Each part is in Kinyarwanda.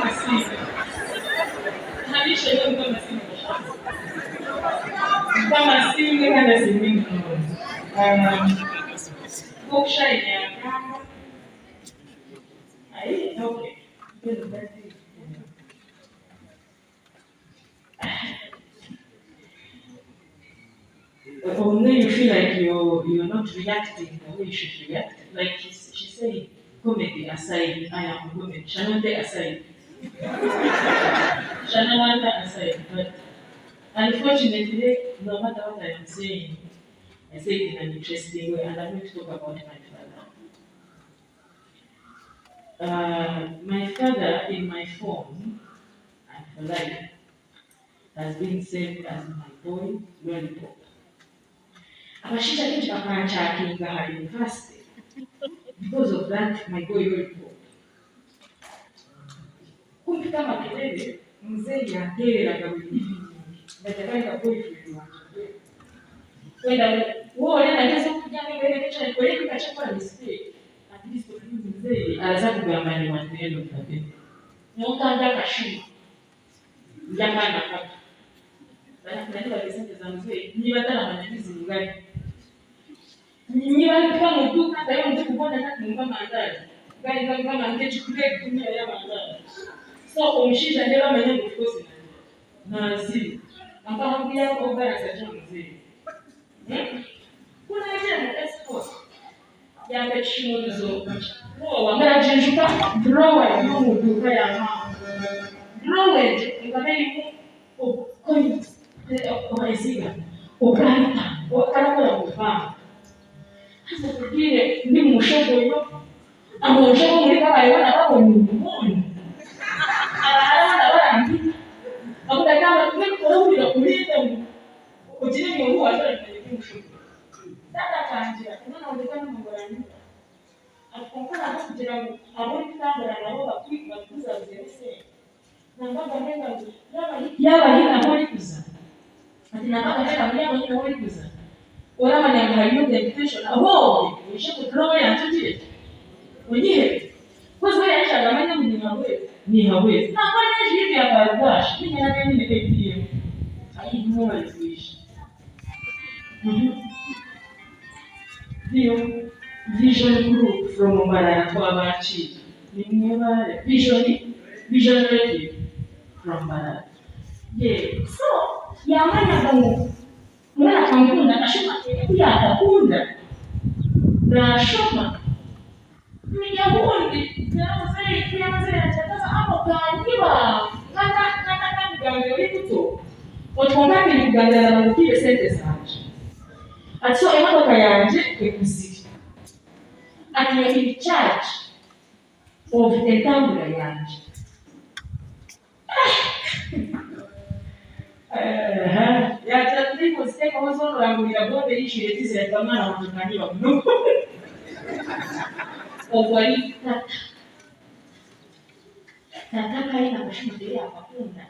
Kansiime. Halisha leo Kansiime. Kansiime kana simingi. Bookshine ya kama. Ai, okay. Or then you feel like you're not reacting the way you should react. Like she said, comedy aside, I am comedy. Shanonte aside. Shanawanta aside. But unfortunately, no matter what I am saying, I say it in an interesting way, and I'm going to talk about my father. My father, in my form and for life, has been saved as my boy lollipop. Abashinja kintu bakanchakinga ha university. Because of that, my boy lollipop. Kumpita makelele, mzee yatereraga buli evening. Natakaga boyfriend wange. Kwenda wole nageza okujja ng'ebere kyali koleka kachakwa mistake. At least mzee aza kugamba ni at the end of the day. Nokanja kashuma. Njagana kaka. Bana bageze za mzee, niba tala mananizi ngani. Niba kwa muduka tayo nje kubona kati ngomba mandazi. Gari kama ngechi kule kutumia ya mandazi. So umushinja ndeba amenye gukoze na zili. Akamwambia kwa bara za mzee. Kuna ile export ya kachimozo. Wamara jinjuka drawer y'umuduka ya mama. Drawer ngabeli ko oisiga. Okalita, okalita mfano. Sasa kile ndi mushogo yo. Amushogo muri kabayona babo nyumbani. Ana bana mbi. Akuta kama tumekurudi kulita ujini ni huwa hata ni mushogo. Dada kanjira tunaonekana mambo ya nyumba. Akukana kugira ngo abone kambara nabo bakwiga kuza bizese. Nambaba nenda yaba hina hori kuza. Ati nambaba nenda yaba hina hori kuza. Ora mananga hiyo dedication aho nishe kudraw ya tutile. Wenyewe kwa sababu aisha gamanya ni hawezi. Na kwa nini hivi hapa dash? Mimi na mimi ni APM. Ai mwa kuishi. Dio vision group from Mbara kwa bachi. Ni mwa vision from Mbara. Yeah. So, yamanya bangu. Mwana kampunda kashuka kuya atakunda. Na shoma. Mnyabundi, ndio kianze atakaza hapo kanyiba. Kata kugambe ulikuto. Otukomake ni kuganira na mukire sente sanje. Atso imodoka yanje ekuziki. Ati you in charge of the tambula yanje. Ya tatliko sema wazo langu ya bonde ishi yetizi ya tamana kutukaniwa mno. Okwali nataka ina kushuhudia akakunda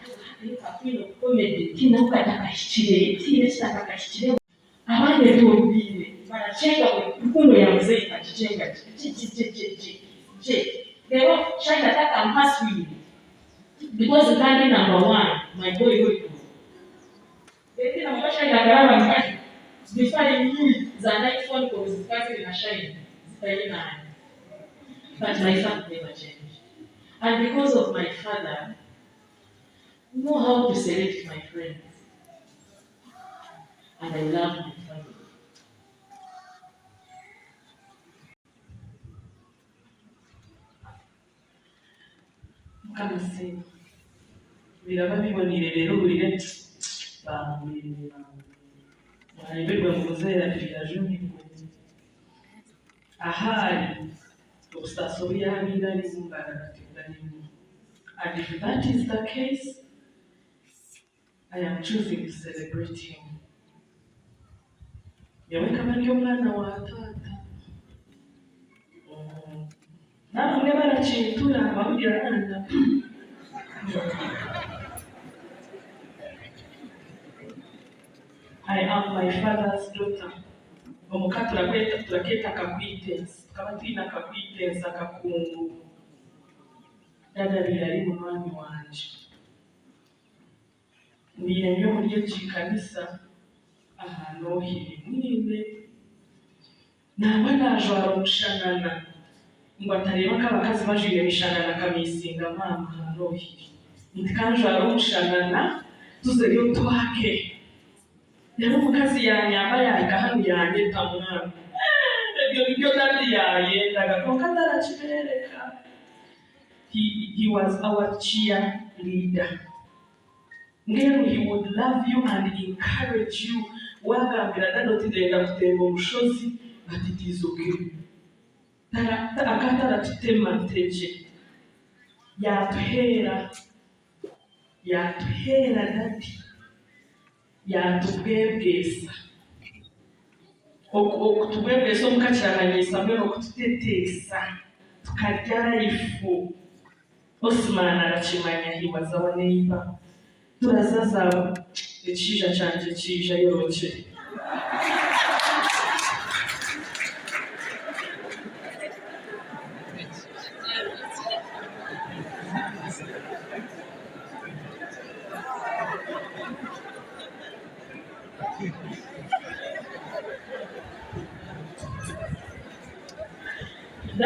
akapilo comedy kina ukatakashitire tire chitakashitire abande tobire baracheka kukundo ya mzee kachichenga leo shaka nataka mpaswi because kandi number 1 my boy wetu eti na mbasha ya garama mkaji before you za iPhone kwa zikazi na shine zitaina. But my father never changed. And because of my father, I know how to select my friends. And I love my family. Kansiime. Biraba bibonire rero burire bamwirira. Baribirwa muzera birajuni. Ahari utasoya bila limbara katika nini. And if that is the case, I am choosing to celebrate him. Yawe kama ndio mwana wa tata. Na mwe bana chitura babira nanda. I am my father's daughter. omuka turaketa kakwiteza tukaba twina kakwiteza kakungu dada birari umwami wanje ndiye nyo muri ekikanisa ahantu hirimwine naba najwara omushanana ngo atareba ko abakazi bajwire emishanana kamisinga mama ahantu hiri ntikanjwara omushanana tuzeyo twake rero omukazi yanyamba yahika hano yanyeta mwana ebyo nibyo dadi yayendaga konka tarakibereka. He was our cheerleader. Ngero he would love you and encourage you. Wagambira dada otidenda kutemba omushozi but it is okay. Akatara tutema nteje yatuhera dadi yatubwebwesa okutubwebwesa omukakiranganyisa mbere okututetesa tukarya ifu Osman arakimanya. He was our neighbor. Turazaza ekija kyanje kija yorokye